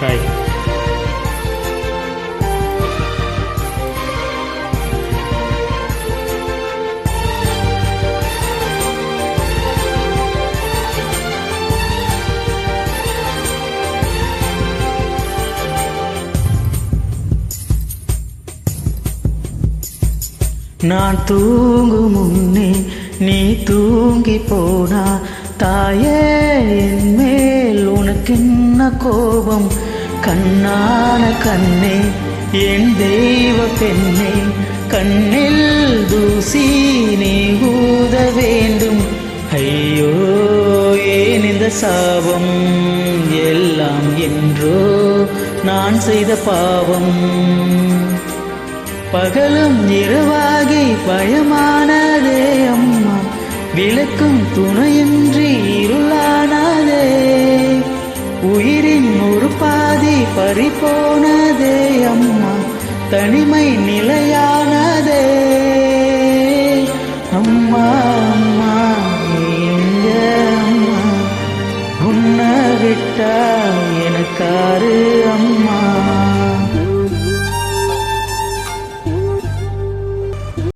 பாய். நான் தூங்கும் முன்னே நீ தூங்கி போனா தாயே, என் மேல் உனக்கென்ன கோபம்? கண்ணான கண்ணே, என் தெய்வ பெண்ணே, கண்ணில் தூசி நீ ஊத வேண்டும். ஐயோ, ஏன் இந்த சாபம்? எல்லாம் என்றோ நான் செய்த பாவம். பகலும் இரவாகி பயமானதே அம்மா, விளக்கும் துணையின்றி இருளானதே. உயிரின் ஒரு பாதி பறிபோனதே அம்மா, தனிமை நிலையானதே. அம்மா அம்மா எங்க அம்மா, உன்னை விட்டா எனக்காரு அம்மா.